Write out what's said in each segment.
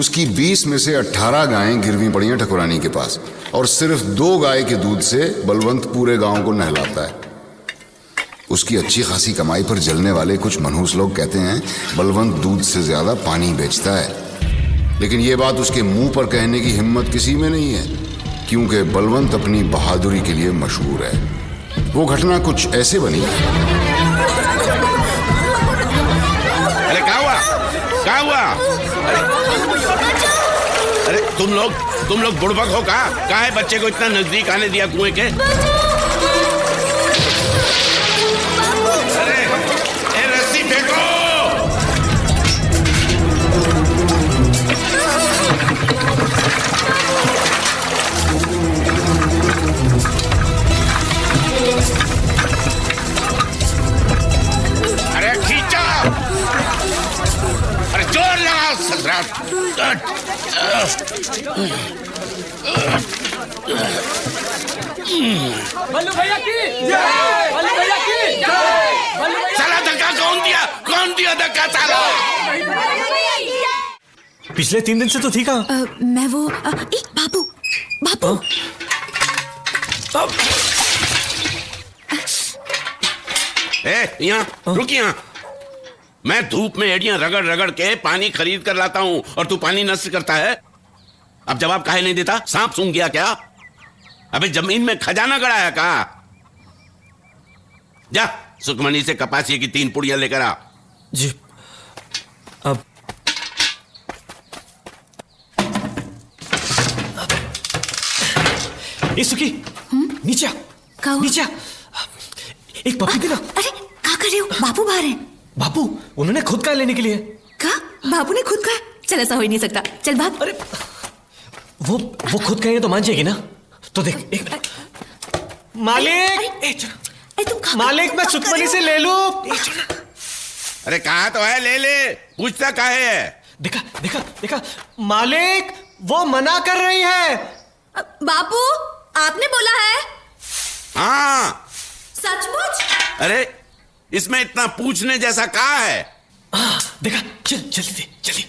उसकी 20 में से 18 गायें गिरवी पड़ी हैं ठकुरानी के पास, और सिर्फ 2 गाय के दूध से बलवंत पूरे गांव को नहलाता है। उसकी अच्छी खासी कमाई पर जलने वाले कुछ मनहूस लोग कहते हैं बलवंत दूध से ज्यादा पानी बेचता है, लेकिन ये बात उसके मुंह पर कहने की हिम्मत किसी में नहीं है, क्योंकि बलवंत अपनी बहादुरी के लिए मशहूर है। वो घटना कुछ ऐसे बनी। अरे क्या हुआ, क्या हुआ? अरे तुम लोग बुड़बक हो कहा है बच्चे को इतना नजदीक आने दिया कुएं के? अरे रस्सी फेंको। अरे खींचा, अरे जोर लगा ससुराल। बल्लू भैया की जय, बल्लू भैया की जय। साला धक्का कौन दिया धक्का साला? पिछले 3 दिन से तो थी कहाँ? मैं वो बाबू यहाँ रुक, यहाँ मैं धूप में एड़ियां रगड़ रगड़ के पानी खरीद कर लाता हूँ और तू पानी नष्ट करता है। अब जवाब काहे नहीं देता? सांप सूंघ गया क्या? अबे जमीन में खजाना गड़ा है का? जा सुखमनी से कपासिए की 3 पुड़ियां लेकर आ। जी। अब ए सुखी, नीचे आ, नीचे आ। एक पप्पी देना। अरे क्या कर रहे हो? बाबू बाहर हैं। बापू उन्होंने खुद का लेने के लिए। क्या? बाबू ने खुद का? चल ऐसा हो ही नहीं सकता, चल भाग। अरे वो खुद कहेंगे तो मान जाएगी ना? तो देख एक मालिक, तुम मालिक मैं सुखमनी से ले लूं? अरे कहा तो है ले ले, पूछता काहे है? देखा देखा देखा मालिक वो मना कर रही है। बापू आपने बोला है? हाँ। सचमुच? अरे इसमें इतना पूछने जैसा कहा है? देखा, चल जल्दी जल्दी।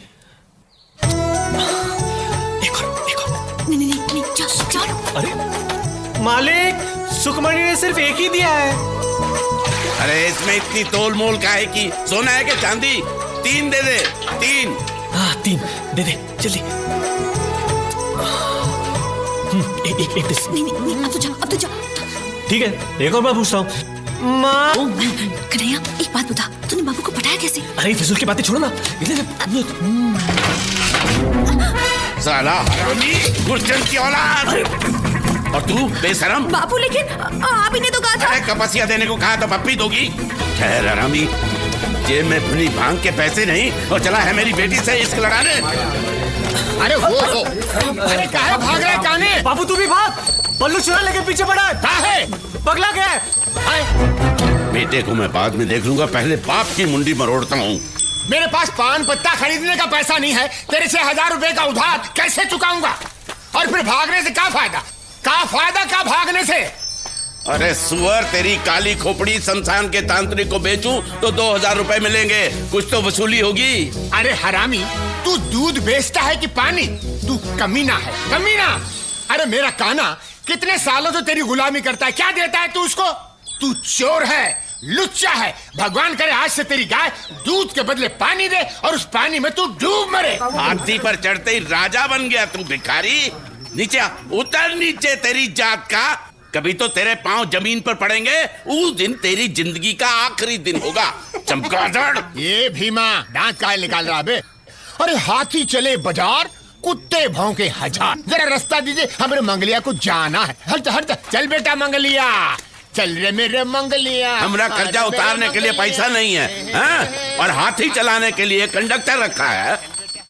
एक और। नहीं चलो। अरे मालिक सुखमणी ने सिर्फ एक ही दिया है। अरे इसमें इतनी तोल मोल काहे की? सोना है कि चांदी? 3 दे दे, 3। हाँ 3 दे दे जल्दी। एक नहीं अब तो जा। ठीक है, एक और बार पूछता हूँ। माँ कन्हैया एक बात बता, तूने बाबू को पटाया कैसे? अरे फिजूल की बातें छोड़ो ना। साला हरामी, गुर्जन की औलाद। और तू बेशरम। बाबू लेकिन आप ही ने तो कहा था। अरे कपसिया देने को कहा तो पप्पी दोगी। खैर हरामी, जेब में भुनी भांग के पैसे नहीं और चला है मेरी बेटी से इश्क लड़ाने। अरे वो अरे काहे भाग रहे काने? बाबू तू भी भाग, बल्लू चुरा लेके पीछे पड़ा है। काहे? पगला गया है। बेटे को मैं बाद में देख लूंगा, पहले बाप की मुंडी मरोड़ता हूँ। मेरे पास पान पत्ता खरीदने का पैसा नहीं है, तेरे से 1000 रुपए का उधार कैसे चुकाऊंगा? और फिर भागने से क्या फायदा भागने से? अरे सुअर, तेरी काली खोपड़ी शमशान के तांत्रिक को बेचूं तो 2000 रुपए मिलेंगे, कुछ तो वसूली होगी। अरे हरामी, तू दूध बेचता है कि पानी? तू कमीना है, कमीना। अरे मेरा काना कितने सालों से तेरी गुलामी करता है, क्या देता है तू उसको? तू चोर है, लुच्चा है। भगवान करे आज से तेरी गाय दूध के बदले पानी दे और उस पानी में तू डूब मरे। हाथी पर चढ़ते ही राजा बन गया तू भिखारी। नीचे उतर नीचे, तेरी जात का कभी तो तेरे पांव जमीन पर पड़ेंगे, उस दिन तेरी जिंदगी का आखिरी दिन होगा। चमगादड़। ये भीमा दांत काहे निकाल रहा बे? अरे हाथी चले बाजार, कुत्ते भौंके 1000। जरा रास्ता दीजिए, हमारे मंगलिया को जाना है। हट चल बेटा मंगलिया, चल रे मेरे मंगलिया। हमरा कर्जा उतारने के लिए पैसा नहीं है, हाँ? और हाथी चलाने के लिए कंडक्टर रखा है।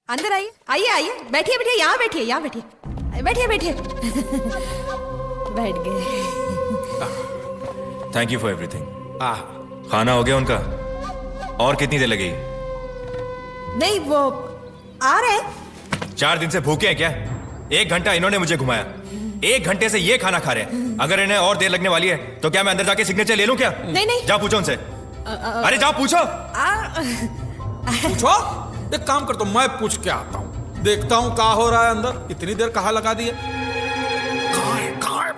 अंदर आइए, बैठिए, यहाँ बैठिए। बैठ गए। Thank you for everything. खाना हो गया उनका? और कितनी देर लगेगी? नहीं वो आ रहे। 4 दिन से भूखे हैं क्या? 1 घंटा इन्होंने मुझे घुमाया, 1 घंटे से ये खाना खा रहे हैं। अगर इन्हें और देर लगने वाली है तो क्या मैं अंदर जाके सिग्नेचर ले लूं क्या? नहीं। जाओ पूछो उनसे। अरे जाओ पूछो। पूछो, एक काम कर तो मैं पूछ के आता हूँ। देखता हूँ क्या हो रहा है अंदर। इतनी देर कहाँ लगा दी है? कहाँ है?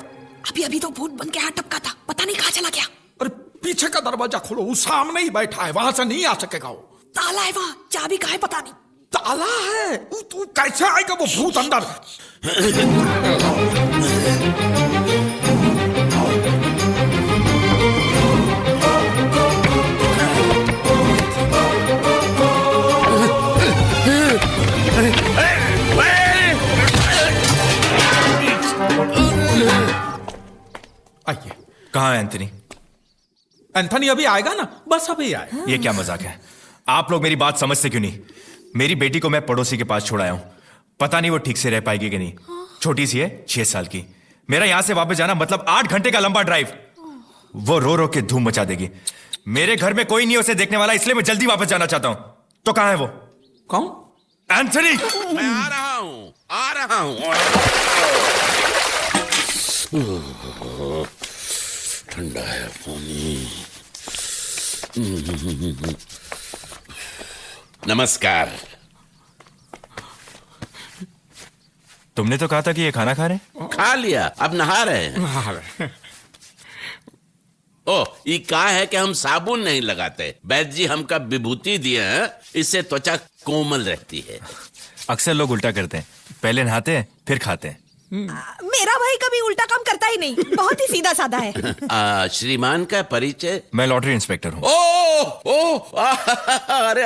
अभी तो फोन बंद के हाथ टपका था, पता नहीं कहाँ चला गया। अरे पीछे का दरवाजा खोलो, वो सामने ही बैठा है, वहां से नहीं आ सकेगा वो। ताला है वहाँ, चाबी कहाँ है पता नहीं। ताला है? तू कैसे आएगा वो भूत अंदर? आइए। कहाँ है एंथनी? एंथनी अभी आएगा ना, बस अभी आएगा। ये क्या मजाक है? आप लोग मेरी बात समझते क्यों नहीं? मेरी बेटी को मैं पड़ोसी के पास छोड़ आया हूं, पता नहीं वो ठीक से रह पाएगी कि नहीं। छोटी सी है, 6 साल की। मेरा यहां से वापस जाना मतलब 8 घंटे का लंबा ड्राइव। वो रो रो के धूम मचा देगी। मेरे घर में कोई नहीं उसे देखने वाला, इसलिए मैं जल्दी वापस जाना चाहता हूं। तो कहां है वो? कौन? एंथनी! मैं आ रहा हूं। ठंडा है पानी। नमस्कार। तुमने तो कहा था कि ये खाना खा रहे हैं। खा लिया, अब नहा रहे हैं। ओ, ये कहा है कि हम साबुन नहीं लगाते। वैद्य जी हमका विभूति दिए हैं, इससे त्वचा कोमल रहती है। अक्सर लोग उल्टा करते हैं, पहले नहाते हैं फिर खाते हैं। मेरा भाई कभी उल्टा काम करता ही नहीं, बहुत ही सीधा साधा है। श्रीमान का परिचय? मैं लॉटरी इंस्पेक्टर हूँ। अरे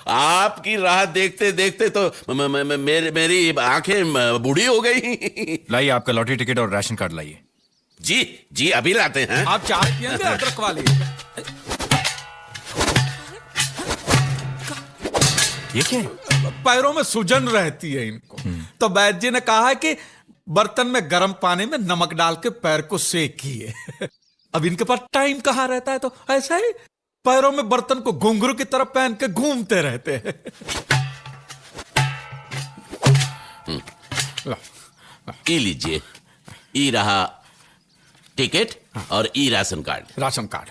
आपकी राह देखते देखते तो मेरी आंखें बूढ़ी हो गई। लाइए आपका लॉटरी टिकट और राशन कार्ड लाइए। जी अभी लाते हैं। आप चाय पियेंगे अदरक वाली? ये क्या है? पैरों में सूजन रहती है इनको, तो वैद्य जी ने कहा है कि बर्तन में गर्म पानी में नमक डाल के पैर को सेकिए। अब इनके पास टाइम कहाँ रहता है, तो ऐसा ही पैरों में बर्तन को घुंघरू की तरफ पहन के घूमते रहते हैं। ई लीजिए, ई रहा टिकट और ई राशन कार्ड। Ration card.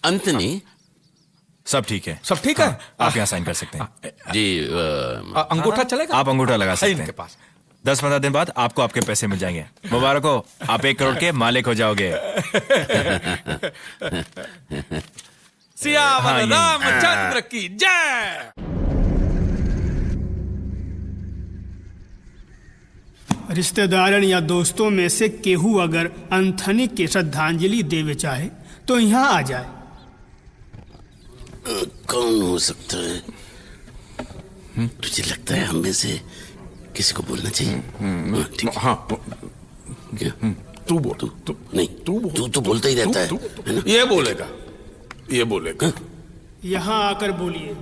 अंतनी सब ठीक है? सब ठीक है। आप यहाँ साइन कर सकते हैं। जी अंगूठा चलेगा? आप अंगूठा लगा सकते हैं। इनके पास 10-15 दिन बाद आपको आपके पैसे मिल जाएंगे। मुबारक हो, आप 1 करोड़ के मालिक हो जाओगे। सियावर रामचंद्र की जय। रिश्तेदारन या दोस्तों में से केहू अगर एंथनी के श्रद्धांजलि देवे चाहे तो यहाँ आ जाए। कौन हो सकता है? तुझे लगता है हम में से किसी को बोलना चाहिए? ठीक है। हाँ, क्या? तू बोल। तू नहीं, तू तो बोलता ही रहता है ना? ये बोलेगा। यहाँ आकर बोलिए।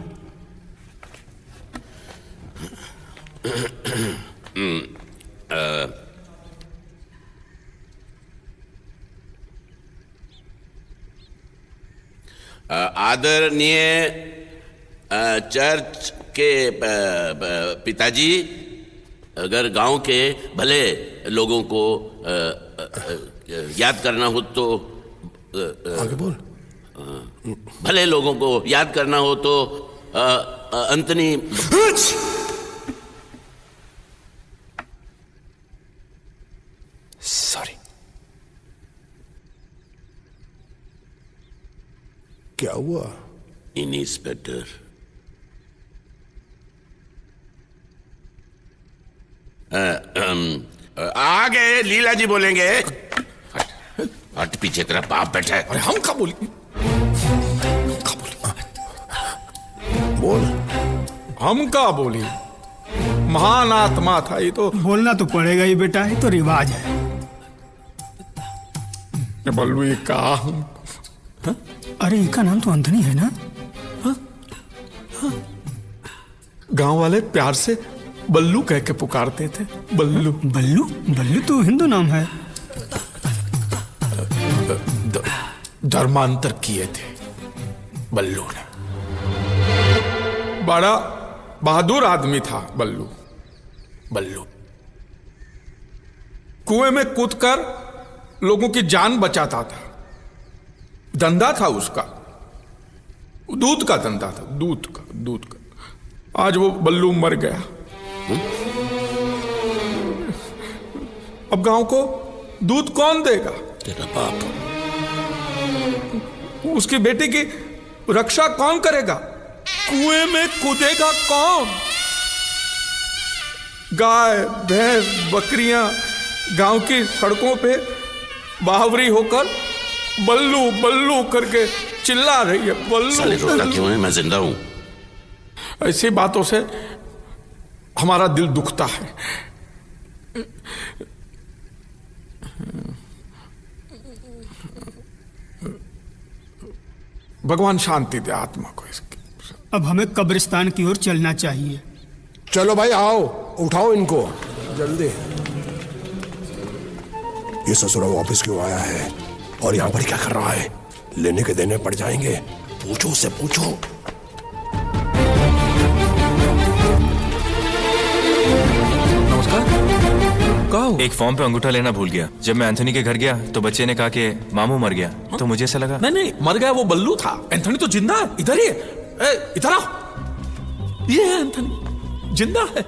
आदरणीय चर्च के पिताजी, अगर गांव के भले लोगों को याद करना हो तो आगे बोल। भले लोगों को याद करना हो तो अंतनी। सॉरी। क्या हुआ? इंस्पेक्टर, आगे लीला जी बोलेंगे। हट, पीछे तेरा बाप बैठा है। अरे हम क्या बोली? बोल। हम क्या बोली? महान आत्मा था ये तो। बोलना तो पड़ेगा ही बेटा, ये तो रिवाज है। बल्लू ये कहा? अरे इनका नाम तो एंथनी है ना? गांव वाले प्यार से बल्लू कह के पुकारते थे। बल्लू बल्लू बल्लू तो हिंदू नाम है। धर्मांतर किए थे बल्लू ने। बड़ा बहादुर आदमी था बल्लू। कुएं में कूदकर लोगों की जान बचाता था। धंधा था उसका, दूध का धंधा था। दूध का। आज वो बल्लू मर गया। अब गांव को दूध कौन देगा? तेरा बाप। उसकी बेटी की रक्षा कौन करेगा? कुएं में कूदेगा कौन? गाय भैंस बकरियां गांव की सड़कों पे बावरी होकर बल्लू बल्लू करके चिल्ला रही है। साले रोता क्यों है? मैं जिंदा हूं। ऐसी बातों से हमारा दिल दुखता है। भगवान शांति दे आत्मा को इसकी। अब हमें कब्रिस्तान की ओर चलना चाहिए। चलो भाई आओ, उठाओ इनको जल्दी। ये ससुरा वापस क्यों आया है और यहाँ पर क्या कर रहा है? लेने के देने पड़ जाएंगे। पूछो उससे, पूछो। एक फॉर्म पे अंगूठा लेना भूल गया। जब मैं एंथोनी के घर गया तो बच्चे ने कहा कि मामू मर गया। तो मुझे ऐसा लगा नहीं मर गया, वो बल्लू था। एंथोनी तो जिंदा है। इधर ही है, इधर आओ। ये है एंथोनी, जिंदा है।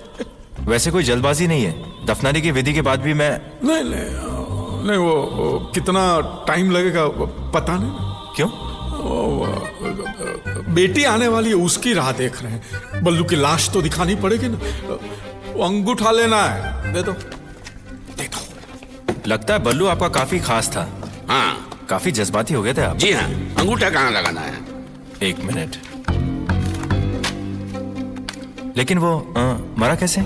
वैसे कोई जल्दबाजी नहीं है। दफनाने की विधि के बाद भी मैं नहीं वो कितना टाइम लगेगा पता नहीं। क्यों? बेटी आने वाली है, उसकी राह देख रहे हैं। बल्लू की लाश तो दिखानी पड़ेगी ना। वो अंगूठा लेना है, दे दो। लगता है बल्लू आपका काफी खास था। हाँ, काफी जज्बाती हो गए थे आप। जी हाँ। अंगूठा कहाँ लगाना है? एक मिनट। लेकिन वो मरा कैसे?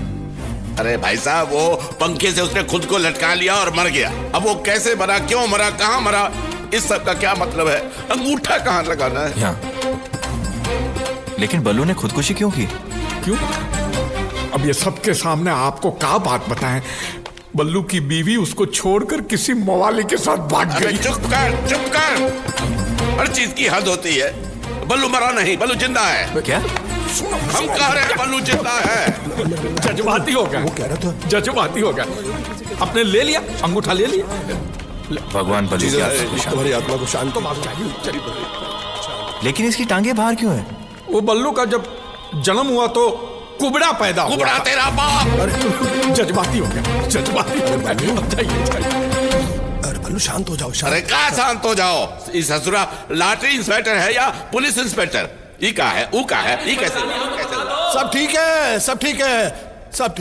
अरे भाई साहब, वो पंखे से उसने खुद को लटका लिया और मर गया। अब वो कैसे मरा, क्यों मरा, कहाँ मरा, इस सब का क्या मतलब है? अंगूठा कहाँ लगाना है? यहाँ। लेकिन बल्लू ने खुदकुशी क्यों की? क्यों? अब ये सबके सामने आपको क्या बात बताएं? बल्लू की बीवी उसको छोड़कर किसी मवाली के साथ भाग गई। चुप कर। हर चीज की हद होती है। बल्लू मरा नहीं, बल्लू जिंदा है। क्या? हम कह रहे हैं बल्लू जिंदा है। जज्बाती हो गया। वो कह रहा था जज्बाती हो गया। आपने ले लिया, अंगूठा ले लिया। भगवान बल्लू की आत्मा को तुम्हारी आत्मा को शांत। लेकिन इसकी टांगे बाहर क्यों है? वो बल्लू का जब जन्म हुआ तो कुबड़ा पैदा हुआ। कुबड़ा तेरा बाप। जज्बाती हो गया, जज्बाती हो गया। जाइए। अरे बल्लू शांत हो जाओ। अरे कहाँ शांत हो जाओ? इस ससुरा लॉटरी इंस्पेक्टर है या पुलिस इंस्पेक्टर? ये का है, वो का है, ये कैसे? सब ठीक है, सब ठीक है, सब